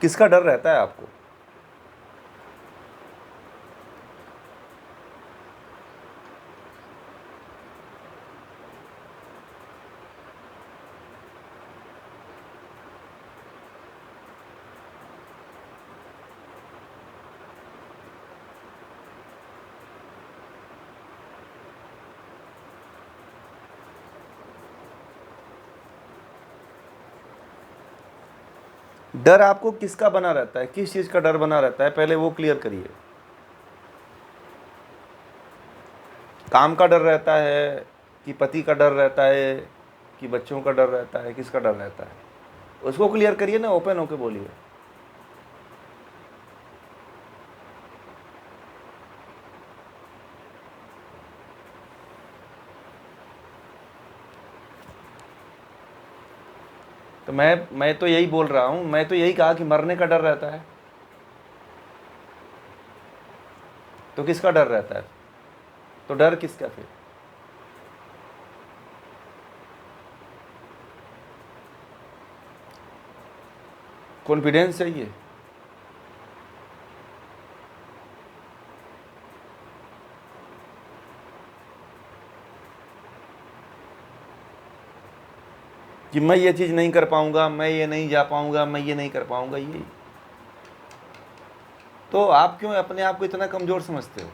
किसका डर रहता है आपको? डर आपको किसका बना रहता है? किस चीज़ का डर बना रहता है, पहले वो क्लियर करिए। काम का डर रहता है कि पति का डर रहता है कि बच्चों का डर रहता है? किसका डर रहता है उसको क्लियर करिए ना, ओपन होके बोलिए। तो मैं तो यही बोल रहा हूँ, मैं तो यही कहा कि मरने का डर रहता है। तो किसका डर रहता है? तो डर किसका फिर? कॉन्फिडेंस चाहिए। कि मैं ये चीज़ नहीं कर पाऊंगा, मैं ये नहीं जा पाऊंगा, मैं ये नहीं कर पाऊंगा, ये। तो आप क्यों अपने आप को इतना कमज़ोर समझते हो?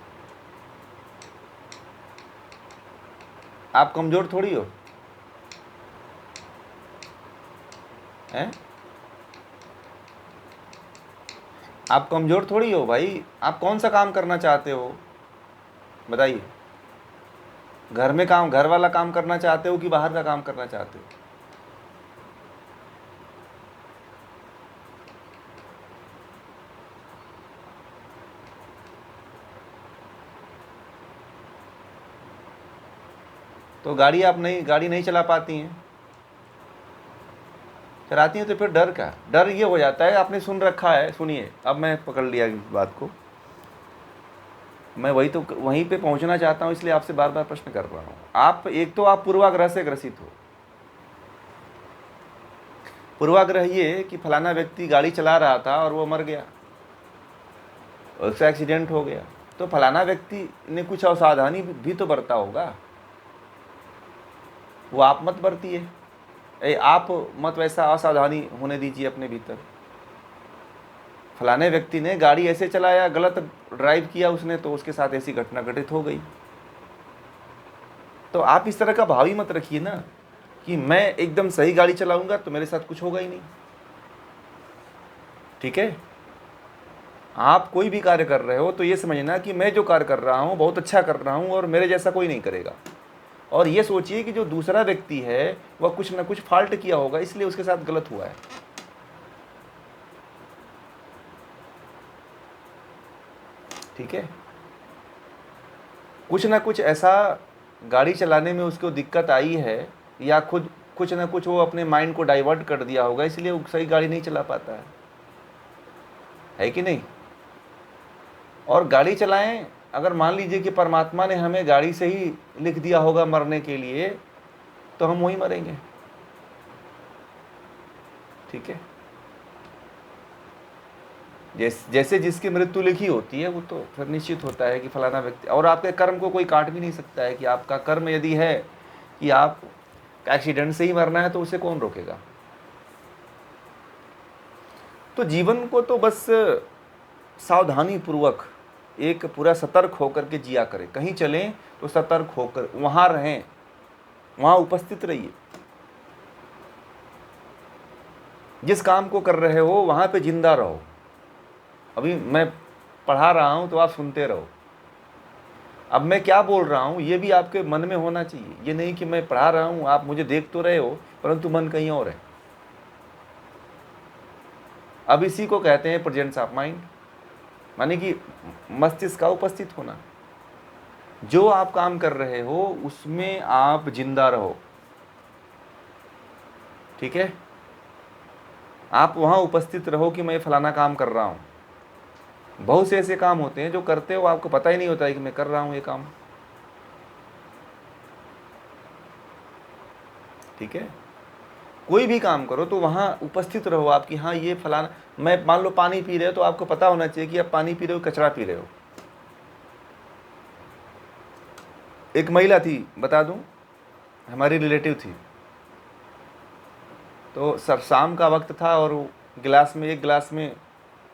आप कमज़ोर थोड़ी हो, हैं? आप कमज़ोर थोड़ी हो भाई। आप कौन सा काम करना चाहते हो बताइए? घर में काम, घर वाला काम करना चाहते हो कि बाहर का काम करना चाहते हो? तो गाड़ी नहीं चला पाती हैं, चलाती हैं, तो फिर डर का डर ये हो जाता है। आपने सुन रखा है, सुनिए, अब मैं पकड़ लिया इस बात को। मैं वहीं पे पहुंचना चाहता हूं, इसलिए आपसे बार बार प्रश्न कर रहा हूं। आप एक तो आप पूर्वाग्रह से ग्रसित हो। पूर्वाग्रह ये कि फलाना व्यक्ति गाड़ी चला रहा था और वो मर गया, उसका एक्सीडेंट हो गया, तो फलाना व्यक्ति ने कुछ असावधानी भी तो बरता होगा, वो आप मत बरतिए। आप मत वैसा असावधानी होने दीजिए अपने भीतर। फलाने व्यक्ति ने गाड़ी ऐसे चलाया, गलत ड्राइव किया उसने, तो उसके साथ ऐसी घटना घटित हो गई। तो आप इस तरह का भाव ही मत रखिए ना कि मैं एकदम सही गाड़ी चलाऊंगा तो मेरे साथ कुछ होगा ही नहीं। ठीक है? आप कोई भी कार्य कर रहे हो तो ये समझना कि मैं जो कार्य कर रहा हूँ बहुत अच्छा कर रहा हूँ और मेरे जैसा कोई नहीं करेगा। और ये सोचिए कि जो दूसरा व्यक्ति है वह कुछ ना कुछ फॉल्ट किया होगा, इसलिए उसके साथ गलत हुआ है। ठीक है? कुछ ना कुछ ऐसा गाड़ी चलाने में उसको दिक्कत आई है, या खुद कुछ ना कुछ वो अपने माइंड को डाइवर्ट कर दिया होगा, इसलिए वो सही गाड़ी नहीं चला पाता है कि नहीं? और गाड़ी चलाएं, अगर मान लीजिए कि परमात्मा ने हमें गाड़ी से ही लिख दिया होगा मरने के लिए, तो हम वहीं मरेंगे। ठीक है? जैसे जिसकी मृत्यु लिखी होती है वो तो फिर निश्चित होता है कि फलाना व्यक्ति, और आपके कर्म को कोई काट भी नहीं सकता है कि आपका कर्म यदि है कि आप एक्सीडेंट से ही मरना है तो उसे कौन रोकेगा? तो जीवन को तो बस सावधानी पूर्वक एक पूरा सतर्क होकर के जिया करें। कहीं चलें तो सतर्क होकर वहां रहें, वहां उपस्थित रहिए। जिस काम को कर रहे हो वहां पे जिंदा रहो। अभी मैं पढ़ा रहा हूं तो आप सुनते रहो। अब मैं क्या बोल रहा हूं ये भी आपके मन में होना चाहिए। ये नहीं कि मैं पढ़ा रहा हूं, आप मुझे देख तो रहे हो परंतु मन कहीं और है। अब इसी को कहते हैं प्रेजेंस ऑफ माइंड, माने कि मस्तिष्क का उपस्थित होना। जो आप काम कर रहे हो उसमें आप जिंदा रहो। ठीक है? आप वहां उपस्थित रहो कि मैं फलाना काम कर रहा हूं। बहुत से ऐसे काम होते हैं जो करते हो आपको पता ही नहीं होता है कि मैं कर रहा हूं ये काम। ठीक है? कोई भी काम करो तो वहाँ उपस्थित रहो आप कि हाँ ये फलाना, मैं मान लो पानी पी रहे हो तो आपको पता होना चाहिए कि आप पानी पी रहे हो, कचरा पी रहे हो। एक महिला थी, बता दूं, हमारी रिलेटिव थी, तो सर शाम का वक्त था और गिलास में, एक गिलास में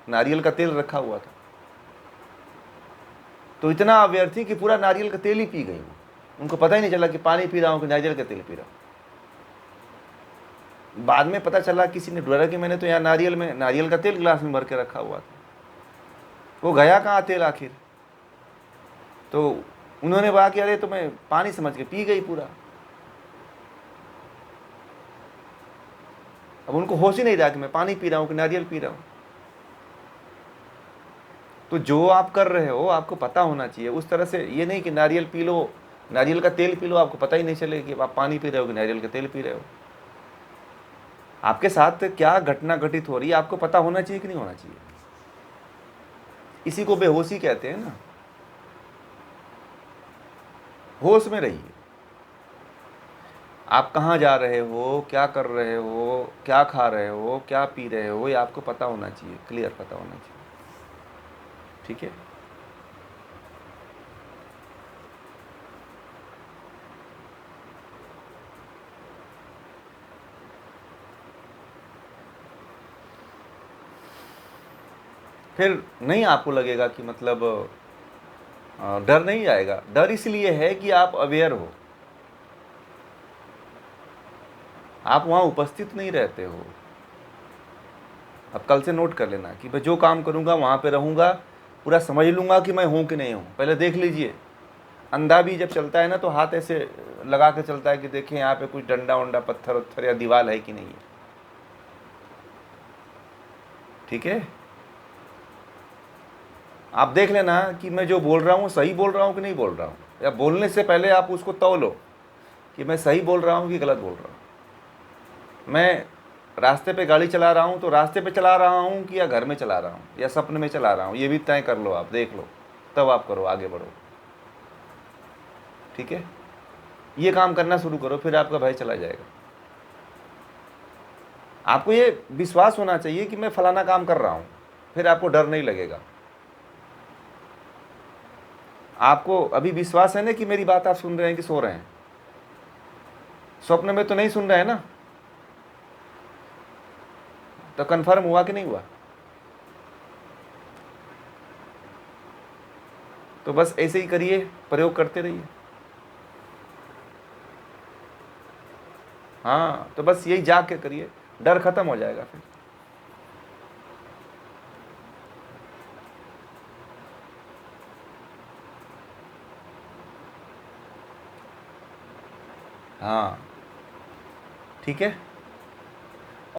नारियल का तेल रखा हुआ था, तो इतना अवेयर थी कि पूरा नारियल का तेल ही पी गई वो। उनको पता ही नहीं चला कि पानी पी रहा हूँ कि नारियल का तेल पी रहा हूँ। बाद में पता चला, किसी ने ढूंढा कि मैंने तो यहाँ नारियल का तेल गिलास में भर के रखा हुआ था। वो गया कहाँ तेल आखिर? तो उन्होंने कहा कि अरे तो मैं पानी समझ के पी गई पूरा। अब उनको होश ही नहीं रहा कि मैं पानी पी रहा हूँ कि नारियल पी रहा हूँ। तो जो आप कर रहे हो आपको पता होना चाहिए उस तरह से, ये नहीं कि नारियल पी लो, नारियल का तेल पी लो, आपको पता ही नहीं चले कि आप पानी पी रहे हो कि नारियल का तेल पी रहे हो। आपके साथ क्या घटना घटित हो रही है आपको पता होना चाहिए कि नहीं होना चाहिए। इसी को बेहोशी कहते हैं ना। होश में रहिए, आप कहाँ जा रहे हो, क्या कर रहे हो, क्या खा रहे हो, क्या पी रहे हो, ये आपको पता होना चाहिए, क्लियर पता होना चाहिए। ठीक है। फिर नहीं आपको लगेगा कि मतलब डर नहीं आएगा। डर इसलिए है कि आप अवेयर हो, आप वहाँ उपस्थित नहीं रहते हो। अब कल से नोट कर लेना कि मैं जो काम करूँगा वहाँ पे रहूँगा, पूरा समझ लूँगा कि मैं हूँ कि नहीं हूँ। पहले देख लीजिए, अंधा भी जब चलता है ना तो हाथ ऐसे लगा के चलता है कि देखें यहाँ पे कुछ डंडा वंडा, पत्थर उत्थर या दीवार है कि नहीं है। ठीक है, आप देख लेना कि मैं जो बोल रहा हूँ सही बोल रहा हूँ कि नहीं बोल रहा हूँ, या बोलने से पहले आप उसको तौलो कि मैं सही बोल रहा हूँ कि गलत बोल रहा हूँ। मैं रास्ते पे गाड़ी चला रहा हूँ तो रास्ते पे चला रहा हूँ कि या घर में चला रहा हूँ या सपने में चला रहा हूँ, ये भी तय कर लो, आप देख लो, तब आप करो, आगे बढ़ो। ठीक है, ये काम करना शुरू करो, फिर आपका भय चला जाएगा। आपको ये विश्वास होना चाहिए कि मैं फलाना काम कर रहा हूँ, फिर आपको डर नहीं लगेगा। आपको अभी विश्वास है ना कि मेरी बात आप सुन रहे हैं कि सो रहे हैं? स्वप्न में तो नहीं सुन रहे हैं ना? तो कंफर्म हुआ कि नहीं हुआ? तो बस ऐसे ही करिए, प्रयोग करते रहिए। हाँ, तो बस यही जाग के करिए, डर खत्म हो जाएगा फिर। हाँ, ठीक है।